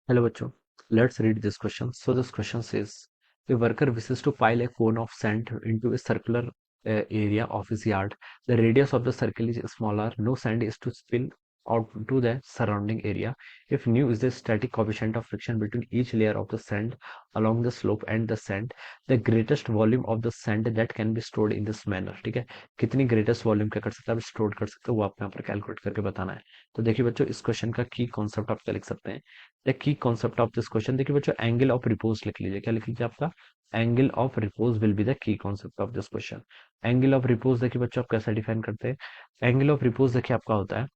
Hello, bachcho. Let's read this question. So this question says, a worker wishes to pile a cone of sand into a circular area of his yard. The radius of the circle is smaller. No sand is to spill out to the surrounding area. If nu is the static coefficient of friction between each layer of the sand along the slope and the sand, the greatest volume of the sand that can be stored in this manner. ठीक है, कितनी greatest volume क्या कर सकते हैं आप store कर सकते हो वो आपको यहाँ पर कैलकुलेट करके बताना है। तो देखिए बच्चों, इस क्वेश्चन का की कॉन्सेप्ट आप क्या लिख सकते हैं। The key concept of this question देखिए बच्चों, एंगल ऑफ रिपोज लिख लीजिए। क्या लिख लीजिए आपका angle of repose will be the key concept of this question. Angle of repose देखिए बच्चों आप कैसे डिफाइन करते हैं। एंगल ऑफ रिपोज देखिए आपका होता है,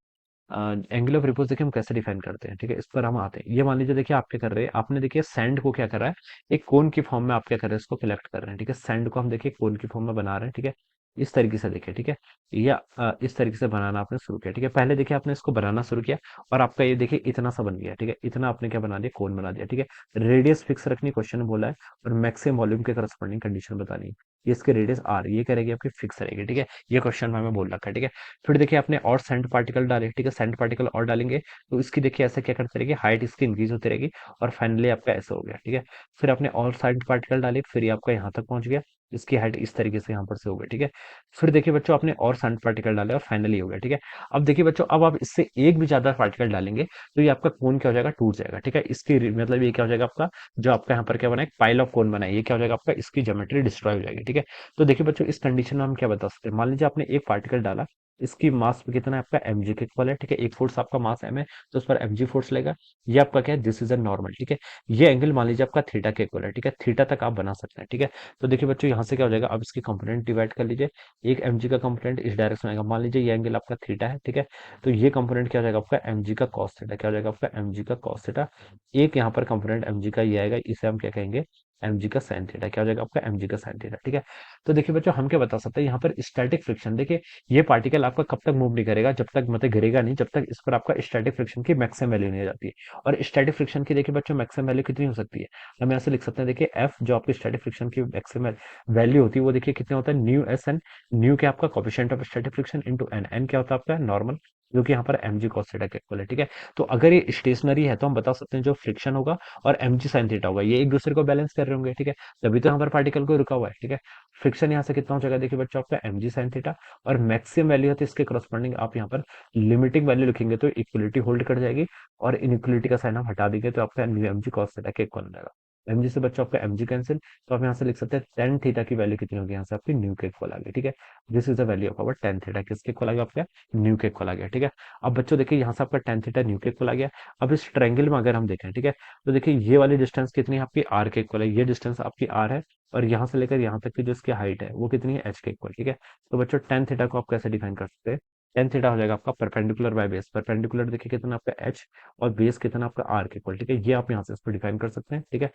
एंगल ऑफ रिपोज देखिए हम कैसे डिफाइन करते हैं। ठीक है, इस पर हम आते हैं। ये मान लीजिए देखिए आप क्या कर रहे हैं, आपने देखिए सैंड को क्या करा है, एक कोन की फॉर्म में आप क्या कर रहे हैं, इसको कलेक्ट कर रहे हैं। ठीक है, सैंड को हम देखिए कोन की फॉर्म में बना रहे हैं। ठीक है, इस तरीके से देखिए। ठीक है, या इस तरीके से बनाना आपने शुरू किया। ठीक है, पहले देखिए आपने इसको बनाना शुरू किया और आपका ये देखिए इतना सा बन गया। ठीक है, इतना आपने क्या बना दिया, कोन बना दिया। ठीक है, रेडियस फिक्स रखनी क्वेश्चन में बोला है और मैक्सिमम वॉल्यूम के करस्पॉन्डिंग कंडीशन बतानी है। ये इसके रेडियस आर ये करेगी आपकी फिक्स रहेगी। ठीक है, ये क्वेश्चन में हमें बोल रखा है। ठीक है, फिर देखिए आपने और सैंड पार्टिकल डाले। ठीक है, सैंड पार्टिकल और डालेंगे तो इसकी देखिए ऐसे क्या करते रहेगी, हाइट इसकी इंक्रीज होती रहेगी और फाइनली आपका ऐसा हो गया। ठीक है, फिर आपने और सैंड पार्टिकल डाले, फिर ये आपका यहाँ तक पहुंच गया, इसकी हाइट इस तरीके से यहाँ पर से हो गई। ठीक है, फिर देखिए बच्चों आपने और सैंड पार्टिकल डाले और फाइनली हो गया। ठीक है, अब देखिए बच्चों, अब आप इससे एक भी ज्यादा पार्टिकल डालेंगे तो ये आपका कोन क्या हो जाएगा, टूट जाएगा। ठीक है, इसकी मतलब ये क्या हो जाएगा आपका, जो आपका यहाँ पर क्या बना है, पाइल ऑफ कोन बना है, ये क्या हो जाएगा आपका, इसकी ज्योमेट्री डिस्ट्रॉय हो जाएगी। ठीक है, तो देखिए बच्चों, इस कंडीशन में हम क्या बता सकते हैं। मान लीजिए आपने एक पार्टिकल डाला, इसकी मास कितना है आपका, mg के इक्वल है। ठीक है, एक फोर्स आपका मास m है तो उस पर mg फोर्स लेगा। ये आपका क्या है, दिस इज अ नॉर्मल। ठीक है, ये एंगल मान लीजिए आपका थीटा के इक्वल है। ठीक है, थीटा तक आप बना सकते हैं। ठीक है, तो देखिए बच्चों यहाँ से क्या हो जाएगा, अब इसकी कंपोनेंट डिवाइड कर लीजिए। एक mg का कंपोनेंट इस डायरेक्शन आएगा, मान लीजिए ये एंगल आपका थीटा है। ठीक है, तो ये कंपोनेंट क्या हो जाएगा आपका, mg का कॉस थीटा। क्या हो जाएगा आपका, mg का कॉस थीटा। एक यहाँ पर कंपोनेंट mg का ये आएगा, इसे हम क्या कहेंगे, mg का साइन थीटा। क्या हो जाएगा आपका, mg का साइन थीटा। ठीक है, तो देखिए बच्चों हम क्या बता सकते हैं यहाँ पर, स्टैटिक फ्रिक्शन देखिए, ये पार्टिकल आपका कब तक मूव नहीं करेगा, जब तक मतलब गिरेगा नहीं, जब तक इस पर आपका स्टैटिक फ्रिक्शन की मैक्सिमम वैल्यू नहीं आ जाती है। और स्टैटिक फ्रिक्शन की देखिए बच्चों मैक्सिमम वैल्यू कितनी हो सकती है, हम यहाँ से लिख सकते हैं। देखिए एफ जो आपकी स्टैटिक फ्रिक्शन की मैक्सिमम वैल्यू होती है वो देखिए कितना होता है, न्यू एस एन। न्यू क्या आपका coefficient of static friction into N. N क्या होता है आपका, नॉर्मल, जो कि यहाँ पर एम जी कॉस थीटा के इक्वल है। ठीक है, तो अगर ये स्टेशनरी है तो हम बता सकते हैं जो फ्रिक्शन होगा और एम जी साइन थीटा होगा, ये एक दूसरे को बैलेंस कर रहे होंगे। ठीक है, तभी तो यहाँ पर पार्टिकल को रुका हुआ है। ठीक है, फ्रिक्शन यहाँ से कितना हो जाएगा, देखिए बच्चों आपका एम जी साइन थीटा, और मैक्सिमम वैल्यू है तो इसके करस्पॉन्डिंग आप यहाँ पर लिमिटिंग वैल्यू लिखेंगे तो इक्वलिटी होल्ड कर जाएगी, और इनइक्वलिटी का साइन हम हटा देंगे तो आपका एम जी कॉस थीटा के इक्वल हो जाएगा। एम जी से बच्चों आपका एम जी कैंसिल, तो आप यहाँ से लिख सकते हैं टेन थीटा की वैल्यू कितनी होगी, यहाँ से आपकी न्यू के इक्वल आ गई। ठीक है, this is the value of our tan theta, किसके इक्वल आ गया आपका, न्यू के इक्वल आ गया। ठीक है, अब बच्चों देखिए यहाँ से आपका टेन थीटा न्यू के इक्वल आ गया। अब इस ट्रायंगल में अगर हम देखें, ठीक है, तो देखिए ये वाली डिस्टेंस कितनी है आपकी, आर के इक्वल है। ये डिस्टेंस आपकी आर है और यहाँ से लेकर यहाँ तक की जो इसकी हाइट है वो कितनी है, एच के इक्वल। ठीक है, तो बच्चों टेन थीटा को आप कैसे डिफाइन कर सकते हैं, टेन थीटा हो जाएगा आपका परपेंडिकुलर बाय बेस। परपेंडिकुलर देखिए कितना आपका एच और बेस कितना आपका आर के इक्वल। ठीक है, ये आप यहाँ से इसको डिफाइन कर सकते हैं। ठीक है,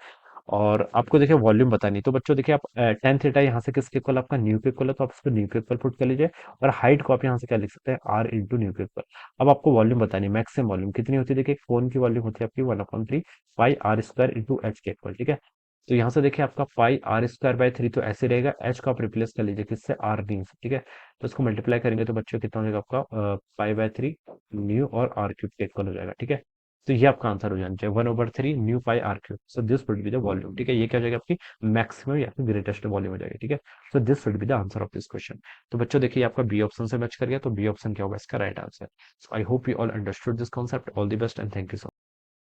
और आपको देखिए वॉल्यूम बतानी, तो बच्चों देखिए आप टेन थीटा यहाँ से किसके इक्वल, आपका न्यू के इक्वल है, तो आप इसको न्यू के इक्वल पुट कर लीजिए, और हाइट को आप यहाँ से क्या लिख सकते हैं, आर इंटू न्यू के इक्वल। अब आपको वॉल्यूम बतानी, मैक्सिमम वॉल्यूम कितनी होती है, देखिए कोन की वॉल्यूम होती है आपकी 1/3 पाई आर स्क्वायर इंटू एच के इक्वल। ठीक है, तो यहाँ से देखिए आपका पाई आर स्क्वायर बाय 3 तो ऐसे रहेगा, एच को आप रिप्लेस कर लीजिए किससे, आर न्यू से। ठीक है, तो इसको मल्टीप्लाई करेंगे तो बच्चों कितना हो जाएगा आपका, पाई बाय 3 न्यू और आर क्यूब के इक्वल हो जाएगा। ठीक है, तो ये आपका आंसर हो जाना चाहिए 1/3 mu pi r cube. So this would be the volume. ठीक है, ये क्या हो जाएगा आपकी मैक्सिमम या फिर ग्रेटेस्ट वॉल्यूम हो जाएगी। ठीक है, सो this would be the answer of this question. तो बच्चों देखिए आपका बी ऑप्शन से मैच कर गया, तो बी ऑप्शन क्या होगा इसका right answer. So I hope you all understood this concept. All the best and thank you so